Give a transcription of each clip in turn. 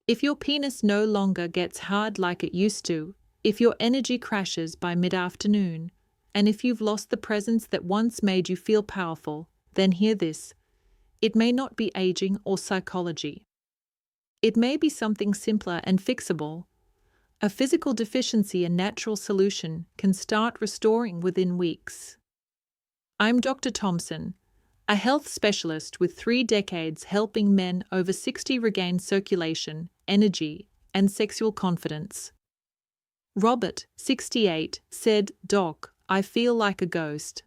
If your penis no longer gets hard like it used to, if your energy crashes by mid-afternoon, and if you've lost the presence that once made you feel powerful, then hear this. It may not be aging or psychology. It may be something simpler and fixable. A physical deficiency and natural solution can start restoring within weeks. I'm Dr. Thompson, a health specialist with 3 decades helping men over 60 regain circulation, energy, and sexual confidence. Robert, 68, said, "Doc, I feel like a ghost."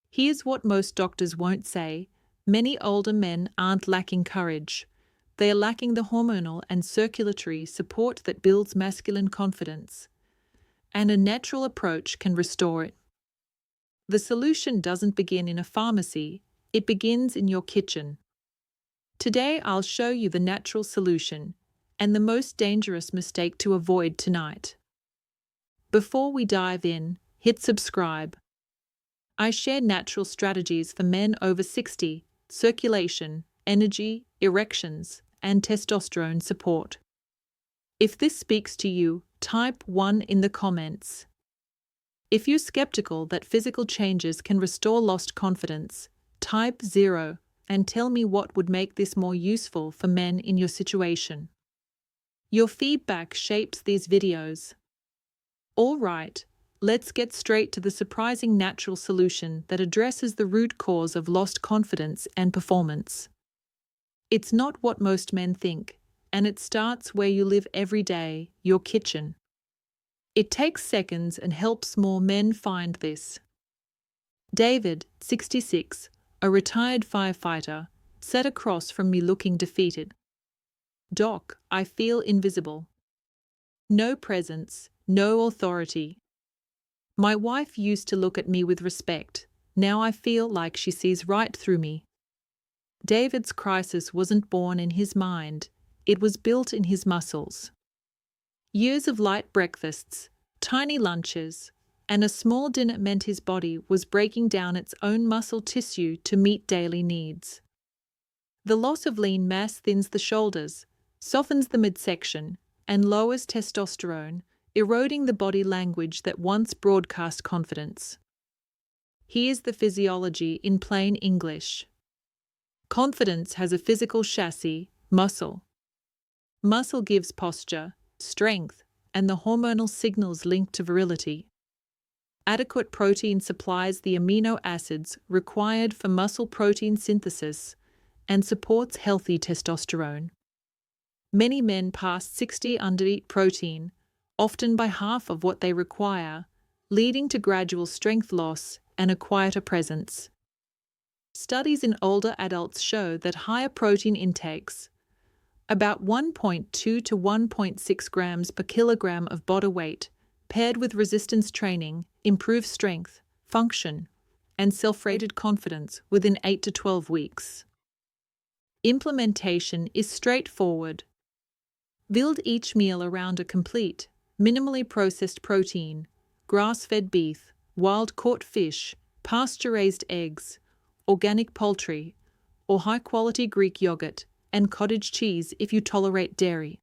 Here's what most doctors won't say. Many older men aren't lacking courage. They are lacking the hormonal and circulatory support that builds masculine confidence. And a natural approach can restore it. The solution doesn't begin in a pharmacy, it begins in your kitchen. Today I'll show you the natural solution and the most dangerous mistake to avoid tonight. Before we dive in, hit subscribe. I share natural strategies for men over 60, circulation, energy, erections, and testosterone support. If this speaks to you, type 1 in the comments. If you're skeptical that physical changes can restore lost confidence, type 0 and tell me what would make this more useful for men in your situation. Your feedback shapes these videos. All right, let's get straight to the surprising natural solution that addresses the root cause of lost confidence and performance. It's not what most men think, and it starts where you live every day, your kitchen. It takes seconds and helps more men find this. David, 66, a retired firefighter, sat across from me looking defeated. "Doc, I feel invisible. No presence, no authority. My wife used to look at me with respect. Now I feel like she sees right through me." David's crisis wasn't born in his mind, it was built in his muscles. Years of light breakfasts, tiny lunches, and a small dinner meant his body was breaking down its own muscle tissue to meet daily needs. The loss of lean mass thins the shoulders, softens the midsection, and lowers testosterone, eroding the body language that once broadcast confidence. Here's the physiology in plain English. Confidence has a physical chassis, muscle. Muscle gives posture, strength, and the hormonal signals linked to virility. Adequate protein supplies the amino acids required for muscle protein synthesis and supports healthy testosterone. Many men past 60 undereat protein, often by half of what they require, leading to gradual strength loss and a quieter presence. Studies in older adults show that higher protein intakes, about 1.2 to 1.6 grams per kilogram of body weight, paired with resistance training, improve strength, function, and self-rated confidence within 8 to 12 weeks. Implementation is straightforward. Build each meal around a complete, minimally processed protein, grass-fed beef, wild-caught fish, pasture-raised eggs, organic poultry, or high-quality Greek yogurt and cottage cheese if you tolerate dairy.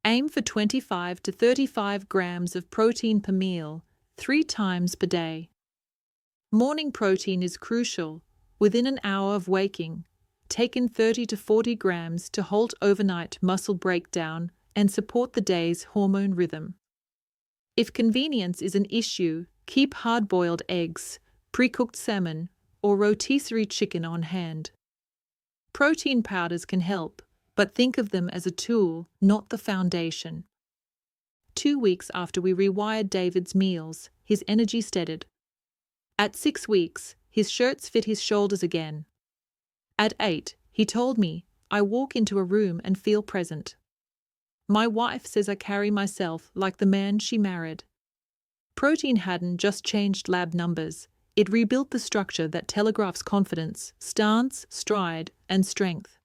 Aim for 25 to 35 grams of protein per meal, 3 times per day. Morning protein is crucial. Within an hour of waking, take in 30 to 40 grams to halt overnight muscle breakdown and support the day's hormone rhythm. If convenience is an issue, keep hard-boiled eggs, pre-cooked salmon, or rotisserie chicken on hand. Protein powders can help, but think of them as a tool, not the foundation. 2 weeks after we rewired David's meals, his energy steadied. At 6 weeks, his shirts fit his shoulders again. At 8, he told me, "I walk into a room and feel present. My wife says I carry myself like the man she married." Protein hadn't just changed lab numbers, it rebuilt the structure that telegraphs confidence, stance, stride, and strength.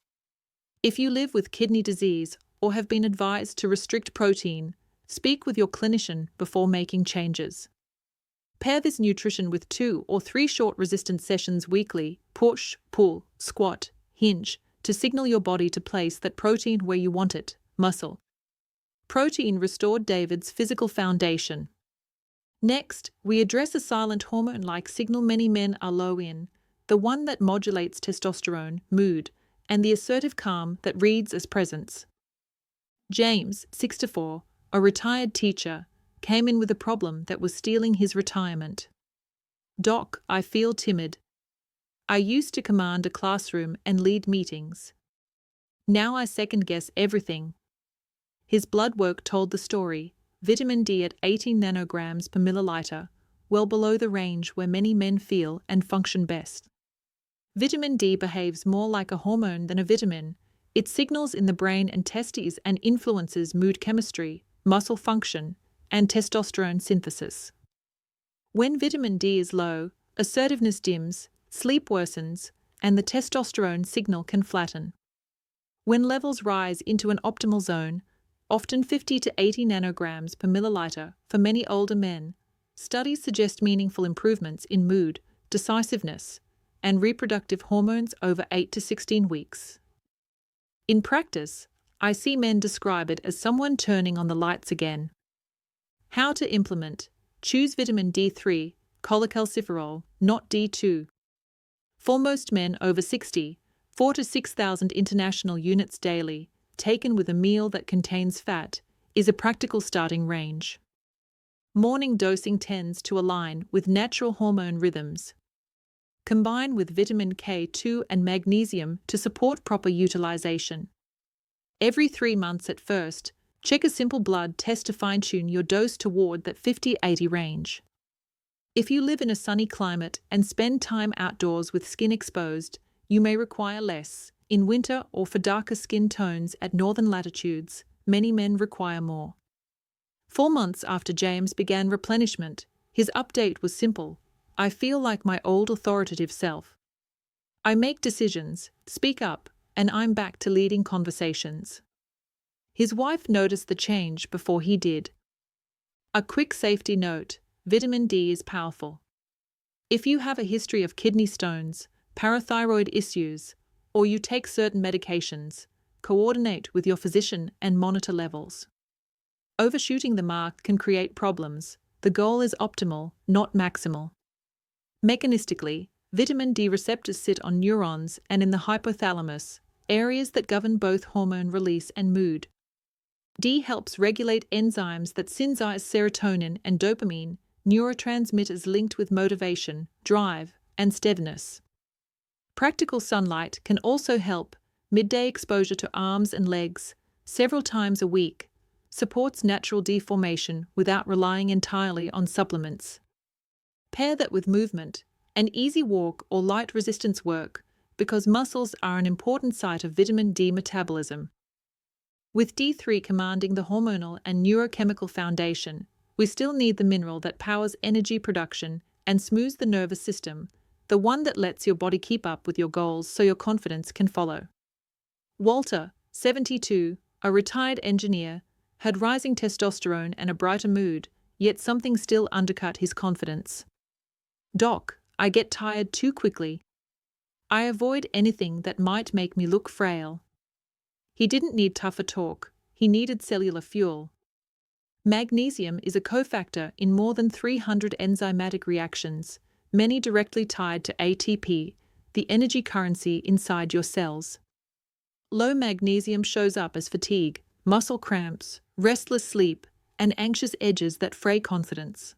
If you live with kidney disease or have been advised to restrict protein, speak with your clinician before making changes. Pair this nutrition with 2 or 3 short resistance sessions weekly, push, pull, squat, hinge, to signal your body to place that protein where you want it, muscle. Protein restored David's physical foundation. Next, we address a silent hormone-like signal many men are low in, the one that modulates testosterone, mood, and the assertive calm that reads as presence. James, 64, a retired teacher, came in with a problem that was stealing his retirement. "Doc, I feel timid. I used to command a classroom and lead meetings. Now I second-guess everything." His blood work told the story: vitamin D at 18 nanograms per milliliter, well below the range where many men feel and function best. Vitamin D behaves more like a hormone than a vitamin. It signals in the brain and testes and influences mood chemistry, muscle function, and testosterone synthesis. When vitamin D is low, assertiveness dims, sleep worsens, and the testosterone signal can flatten. When levels rise into an optimal zone, often 50 to 80 nanograms per milliliter for many older men, studies suggest meaningful improvements in mood, decisiveness, and reproductive hormones over 8 to 16 weeks. In practice, I see men describe it as someone turning on the lights again. How to implement: choose vitamin D3, cholecalciferol, not D2. For most men over 60, 4 to 6,000 international units daily, taken with a meal that contains fat, is a practical starting range. Morning dosing tends to align with natural hormone rhythms. Combine with vitamin K2 and magnesium to support proper utilization. Every 3 months at first, check a simple blood test to fine-tune your dose toward that 50-80 range. If you live in a sunny climate and spend time outdoors with skin exposed, you may require less. In winter or for darker skin tones at northern latitudes, many men require more. 4 months after James began replenishment, his update was simple: "I feel like my old authoritative self. I make decisions, speak up, and I'm back to leading conversations." His wife noticed the change before he did. A quick safety note: vitamin D is powerful. If you have a history of kidney stones, parathyroid issues, or you take certain medications, coordinate with your physician and monitor levels. Overshooting the mark can create problems. The goal is optimal, not maximal. Mechanistically, vitamin D receptors sit on neurons and in the hypothalamus, areas that govern both hormone release and mood. D helps regulate enzymes that synthesize serotonin and dopamine, neurotransmitters linked with motivation, drive, and steadiness. Practical sunlight can also help. Midday exposure to arms and legs, several times a week, supports natural deformation without relying entirely on supplements. Pair that with movement, an easy walk or light resistance work, because muscles are an important site of vitamin D metabolism. With D3 commanding the hormonal and neurochemical foundation, we still need the mineral that powers energy production and smooths the nervous system, the one that lets your body keep up with your goals so your confidence can follow. Walter, 72, a retired engineer, had rising testosterone and a brighter mood, yet something still undercut his confidence. "Doc, I get tired too quickly. I avoid anything that might make me look frail." He didn't need tougher talk, he needed cellular fuel. Magnesium is a cofactor in more than 300 enzymatic reactions, many directly tied to ATP, the energy currency inside your cells. Low magnesium shows up as fatigue, muscle cramps, restless sleep, and anxious edges that fray confidence.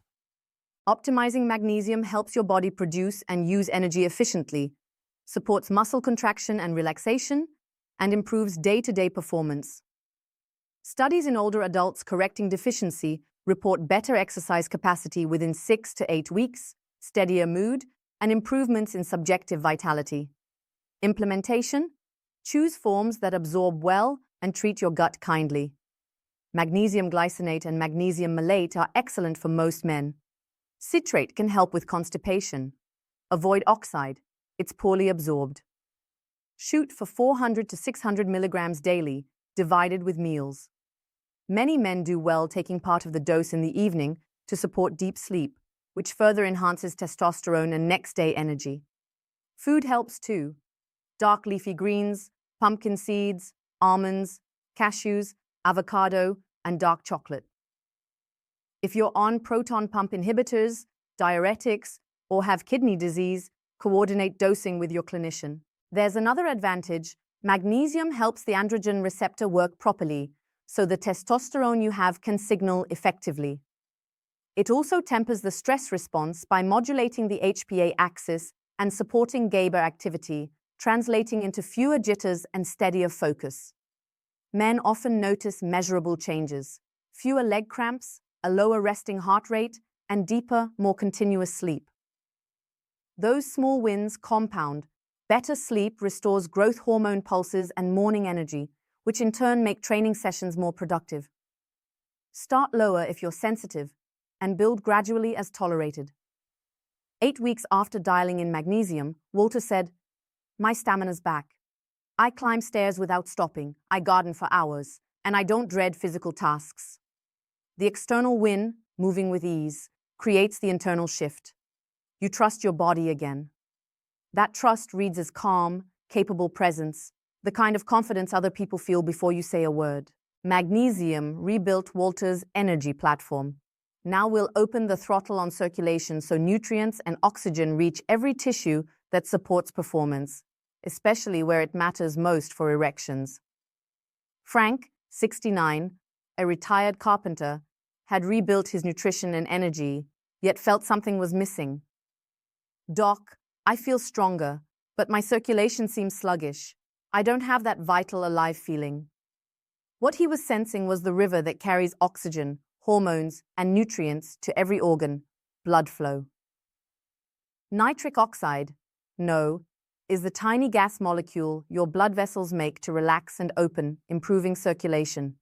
Optimizing magnesium helps your body produce and use energy efficiently, supports muscle contraction and relaxation, and improves day-to-day performance. Studies in older adults correcting deficiency report better exercise capacity within 6 to 8 weeks, steadier mood, and improvements in subjective vitality. Implementation: choose forms that absorb well and treat your gut kindly. Magnesium glycinate and magnesium malate are excellent for most men. Citrate can help with constipation. Avoid oxide, it's poorly absorbed. Shoot for 400 to 600 milligrams daily, divided with meals. Many men do well taking part of the dose in the evening to support deep sleep, which further enhances testosterone and next-day energy. Food helps too. Dark leafy greens, pumpkin seeds, almonds, cashews, avocado, and dark chocolate. If you're on proton pump inhibitors, diuretics, or have kidney disease, coordinate dosing with your clinician. There's another advantage. Magnesium helps the androgen receptor work properly, so the testosterone you have can signal effectively. It also tempers the stress response by modulating the HPA axis and supporting GABA activity, translating into fewer jitters and steadier focus. Men often notice measurable changes: fewer leg cramps, a lower resting heart rate, and deeper, more continuous sleep. Those small wins compound. Better sleep restores growth hormone pulses and morning energy, which in turn make training sessions more productive. Start lower if you're sensitive, and build gradually as tolerated. 8 weeks after dialing in magnesium, Walter said, "My stamina's back. I climb stairs without stopping, I garden for hours, and I don't dread physical tasks." The external win, moving with ease, creates the internal shift. You trust your body again. That trust reads as calm, capable presence, the kind of confidence other people feel before you say a word. Magnesium rebuilt Walter's energy platform. Now we'll open the throttle on circulation so nutrients and oxygen reach every tissue that supports performance, especially where it matters most for erections. Frank, 69, a retired carpenter, had rebuilt his nutrition and energy, yet felt something was missing. "Doc, I feel stronger, but my circulation seems sluggish. I don't have that vital, alive feeling." What he was sensing was the river that carries oxygen, hormones, and nutrients to every organ: blood flow. Nitric oxide, NO, is the tiny gas molecule your blood vessels make to relax and open, improving circulation.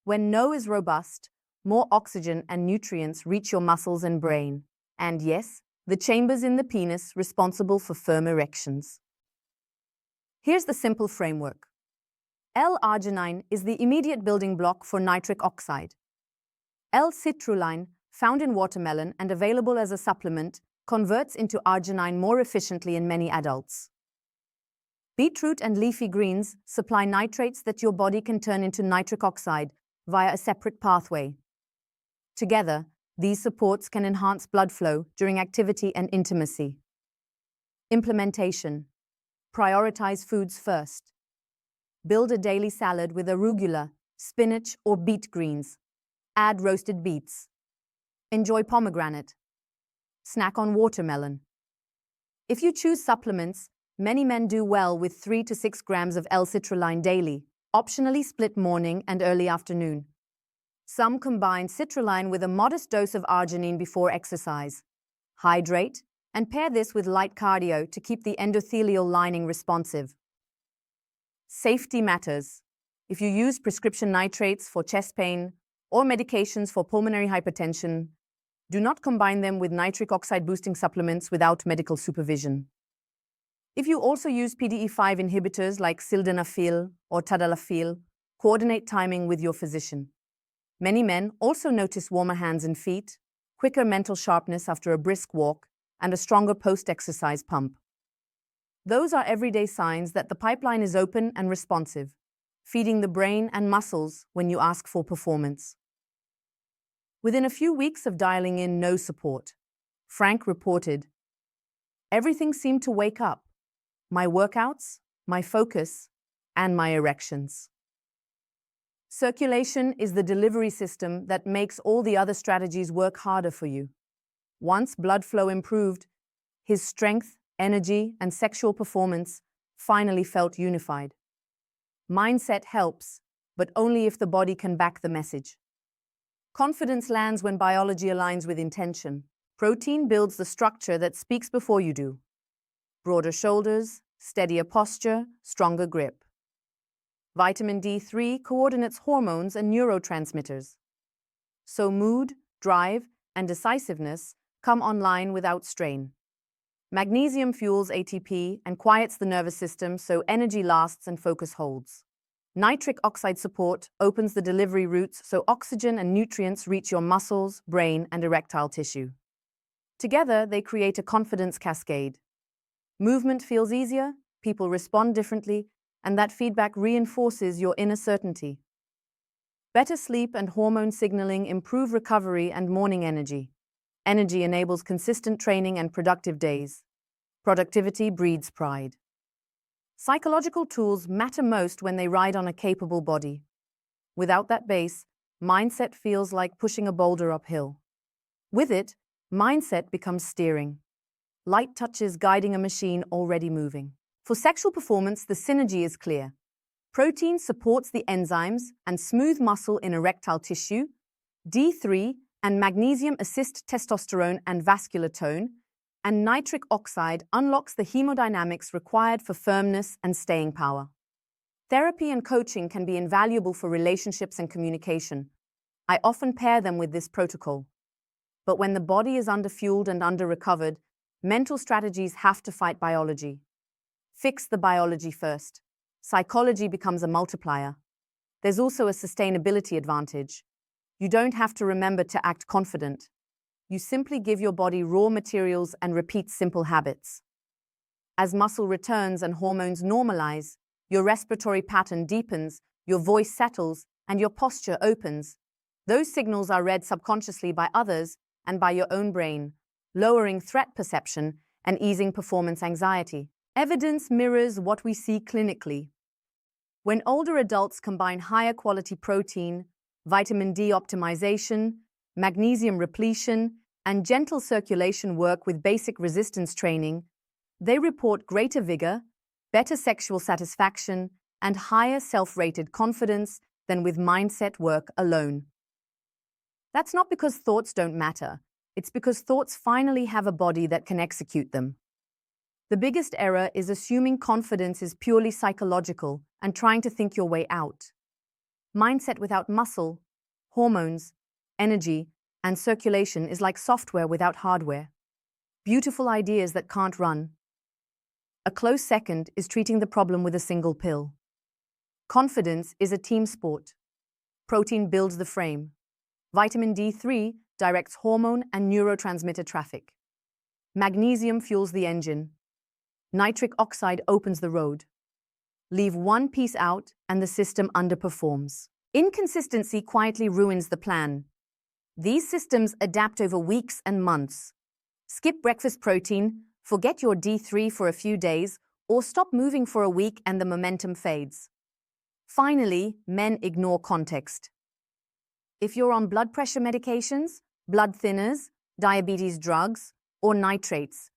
When NO is robust, more oxygen and nutrients reach your muscles and brain, and yes, the chambers in the penis responsible for firm erections. Here's the simple framework. L-arginine is the immediate building block for nitric oxide. L-citrulline, found in watermelon and available as a supplement, converts into arginine more efficiently in many adults. Beetroot and leafy greens supply nitrates that your body can turn into nitric oxide via a separate pathway. Together, these supports can enhance blood flow during activity and intimacy. Implementation. Prioritize foods first. Build a daily salad with arugula, spinach, or beet greens. Add roasted beets. Enjoy pomegranate. Snack on watermelon. If you choose supplements, many men do well with 3 to 6 grams of L-citrulline daily, optionally split morning and early afternoon. Some combine citrulline with a modest dose of arginine before exercise. Hydrate, and pair this with light cardio to keep the endothelial lining responsive. Safety matters. If you use prescription nitrates for chest pain or medications for pulmonary hypertension, do not combine them with nitric oxide boosting supplements without medical supervision. If you also use PDE5 inhibitors like sildenafil or tadalafil, coordinate timing with your physician. Many men also notice warmer hands and feet, quicker mental sharpness after a brisk walk, and a stronger post-exercise pump. Those are everyday signs that the pipeline is open and responsive, feeding the brain and muscles when you ask for performance. Within a few weeks of dialing in no support, Frank reported, "Everything seemed to wake up. My workouts, my focus, and my erections." Circulation is the delivery system that makes all the other strategies work harder for you. Once blood flow improved, his strength, energy, and sexual performance finally felt unified. Mindset helps, but only if the body can back the message. Confidence lands when biology aligns with intention. Protein builds the structure that speaks before you do. Broader shoulders, steadier posture, stronger grip. Vitamin D3 coordinates hormones and neurotransmitters. So mood, drive, and decisiveness come online without strain. Magnesium fuels ATP and quiets the nervous system so energy lasts and focus holds. Nitric oxide support opens the delivery routes so oxygen and nutrients reach your muscles, brain, and erectile tissue. Together, they create a confidence cascade. Movement feels easier, people respond differently, and that feedback reinforces your inner certainty. Better sleep and hormone signaling improve recovery and morning energy. Energy enables consistent training and productive days. Productivity breeds pride. Psychological tools matter most when they ride on a capable body. Without that base, mindset feels like pushing a boulder uphill. With it, mindset becomes steering. Light touches guiding a machine already moving. For sexual performance, the synergy is clear. Protein supports the enzymes and smooth muscle in erectile tissue. D3 and magnesium assist testosterone and vascular tone, and nitric oxide unlocks the hemodynamics required for firmness and staying power. Therapy and coaching can be invaluable for relationships and communication. I often pair them with this protocol. But when the body is underfueled and under-recovered, mental strategies have to fight biology. Fix the biology first. Psychology becomes a multiplier. There's also a sustainability advantage. You don't have to remember to act confident. You simply give your body raw materials and repeat simple habits. As muscle returns and hormones normalize, your respiratory pattern deepens, your voice settles, and your posture opens. Those signals are read subconsciously by others and by your own brain, lowering threat perception and easing performance anxiety. Evidence mirrors what we see clinically. When older adults combine higher quality protein, vitamin D optimization, magnesium repletion, and gentle circulation work with basic resistance training, they report greater vigor, better sexual satisfaction, and higher self-rated confidence than with mindset work alone. That's not because thoughts don't matter. It's because thoughts finally have a body that can execute them. The biggest error is assuming confidence is purely psychological and trying to think your way out. Mindset without muscle, hormones, energy, and circulation is like software without hardware. Beautiful ideas that can't run. A close second is treating the problem with a single pill. Confidence is a team sport. Protein builds the frame. Vitamin D3 directs hormone and neurotransmitter traffic. Magnesium fuels the engine. Nitric oxide opens the road. Leave one piece out and the system underperforms. Inconsistency quietly ruins the plan. These systems adapt over weeks and months. Skip breakfast protein, forget your D3 for a few days, or stop moving for a week and the momentum fades. Finally, men ignore context. If you're on blood pressure medications, blood thinners, diabetes drugs, or nitrates,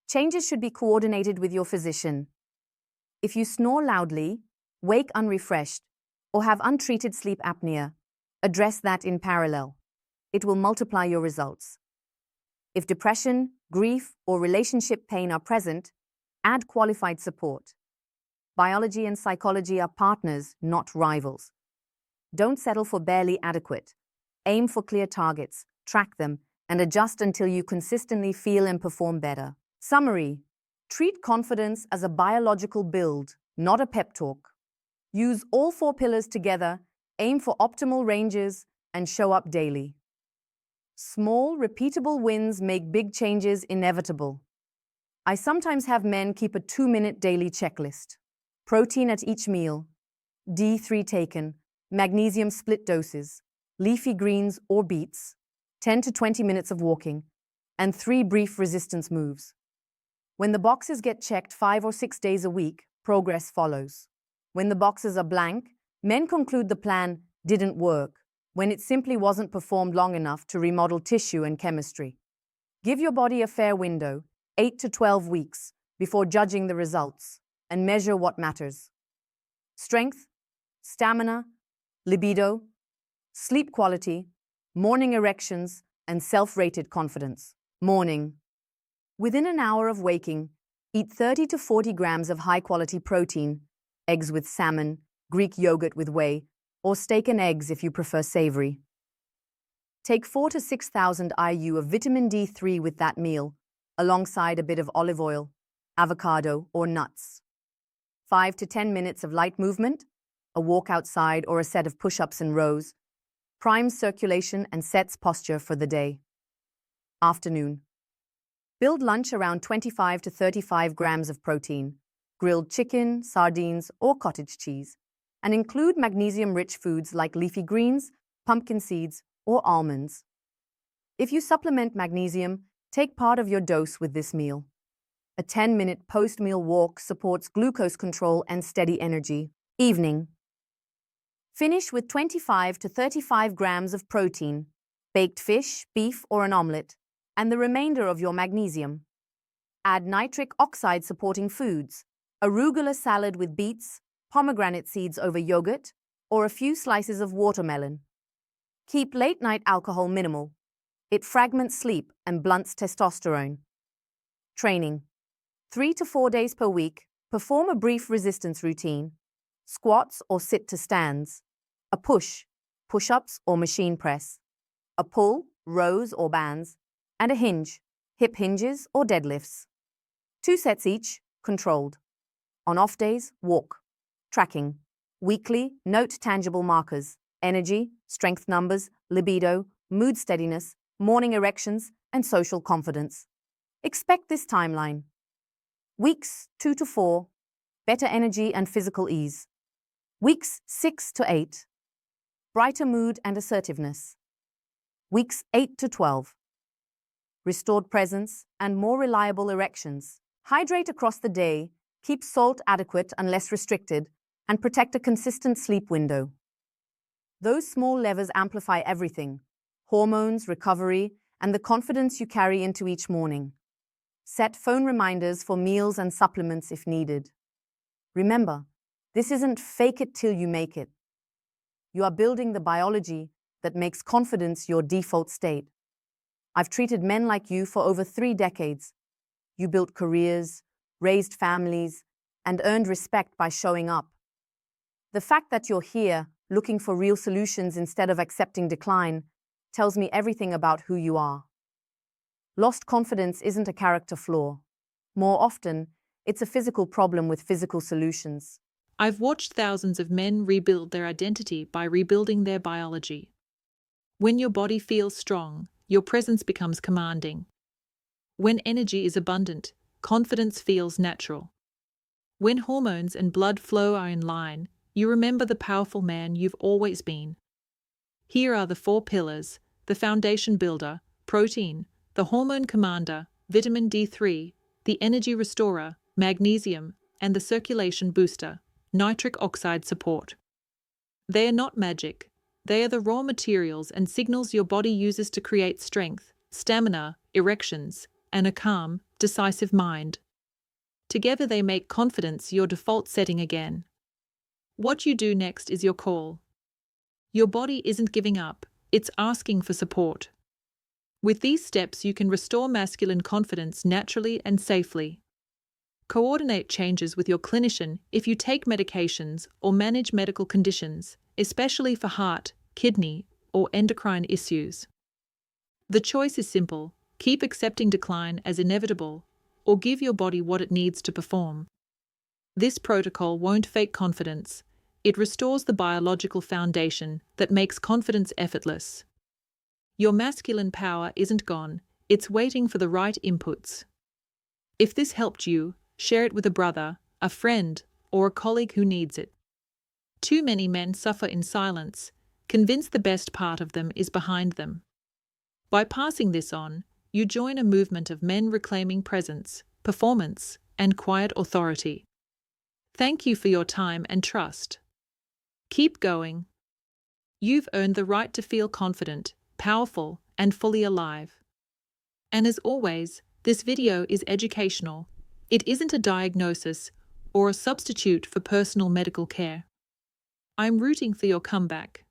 changes should be coordinated with your physician. If you snore loudly, wake unrefreshed, or have untreated sleep apnea, address that in parallel. It will multiply your results. If depression, grief, or relationship pain are present, add qualified support. Biology and psychology are partners, not rivals. Don't settle for barely adequate. Aim for clear targets, track them, and adjust until you consistently feel and perform better. Summary: treat confidence as a biological build, not a pep talk. Use all 4 pillars together, aim for optimal ranges, and show up daily. Small, repeatable wins make big changes inevitable. I sometimes have men keep a 2-minute daily checklist. Protein at each meal, D3 taken, magnesium split doses, leafy greens or beets, 10 to 20 minutes of walking, and 3 brief resistance moves. When the boxes get checked 5 or 6 days a week, progress follows. When the boxes are blank, men conclude the plan didn't work, when it simply wasn't performed long enough to remodel tissue and chemistry. Give your body a fair window, 8 to 12 weeks, before judging the results, and measure what matters. Strength, stamina, libido, sleep quality, morning erections, and self-rated confidence. Morning. Within an hour of waking, eat 30 to 40 grams of high-quality protein, eggs with salmon, Greek yogurt with whey, or steak and eggs if you prefer savory. Take 4,000 to 6,000 IU of vitamin D3 with that meal, alongside a bit of olive oil, avocado, or nuts. 5 to 10 minutes of light movement, a walk outside or a set of push-ups and rows, primes circulation and sets posture for the day. Afternoon. Build lunch around 25 to 35 grams of protein, grilled chicken, sardines, or cottage cheese. and include magnesium-rich foods like leafy greens, pumpkin seeds, or almonds. If you supplement magnesium, take part of your dose with this meal. A 10-minute post-meal walk supports glucose control and steady energy. Evening. Finish with 25 to 35 grams of protein, baked fish, beef, or an omelette, and the remainder of your magnesium. Add nitric oxide supporting foods, arugula salad with beets, pomegranate seeds over yogurt, or a few slices of watermelon. Keep late-night alcohol minimal. It fragments sleep and blunts testosterone. Training. 3 to 4 days per week, perform a brief resistance routine, squats or sit to stands, a push, push-ups or machine press, a pull, rows or bands, and a hinge, hip hinges or deadlifts. 2 sets each, controlled. On off days, walk. Tracking. Weekly, note tangible markers, energy, strength numbers, libido, mood steadiness, morning erections, and social confidence. Expect this timeline. Weeks 2 to 4, better energy and physical ease. Weeks 6 to 8, brighter mood and assertiveness. Weeks 8 to 12, restored presence and more reliable erections. Hydrate across the day, keep salt adequate unless restricted, and protect a consistent sleep window. Those small levers amplify everything: hormones, recovery, and the confidence you carry into each morning. Set phone reminders for meals and supplements if needed. Remember, this isn't fake it till you make it. You are building the biology that makes confidence your default state. I've treated men like you for over 3 decades. You built careers, raised families, and earned respect by showing up. The fact that you're here, looking for real solutions instead of accepting decline, tells me everything about who you are. Lost confidence isn't a character flaw. More often, it's a physical problem with physical solutions. I've watched thousands of men rebuild their identity by rebuilding their biology. When your body feels strong, your presence becomes commanding. When energy is abundant, confidence feels natural. When hormones and blood flow are in line, you remember the powerful man you've always been. Here are the 4 pillars: the foundation builder, protein, the hormone commander, vitamin D3, the energy restorer, magnesium, and the circulation booster, nitric oxide support. They are not magic. They are the raw materials and signals your body uses to create strength, stamina, erections, and a calm, decisive mind. Together they make confidence your default setting again. What you do next is your call. Your body isn't giving up, it's asking for support. With these steps, you can restore masculine confidence naturally and safely. Coordinate changes with your clinician if you take medications or manage medical conditions, especially for heart, kidney, or endocrine issues. The choice is simple: keep accepting decline as inevitable, or give your body what it needs to perform. This protocol won't fake confidence. It restores the biological foundation that makes confidence effortless. Your masculine power isn't gone, it's waiting for the right inputs. If this helped you, share it with a brother, a friend, or a colleague who needs it. Too many men suffer in silence, convinced the best part of them is behind them. By passing this on, you join a movement of men reclaiming presence, performance, and quiet authority. Thank you for your time and trust. Keep going. You've earned the right to feel confident, powerful, and fully alive. And as always, this video is educational. It isn't a diagnosis or a substitute for personal medical care. I'm rooting for your comeback.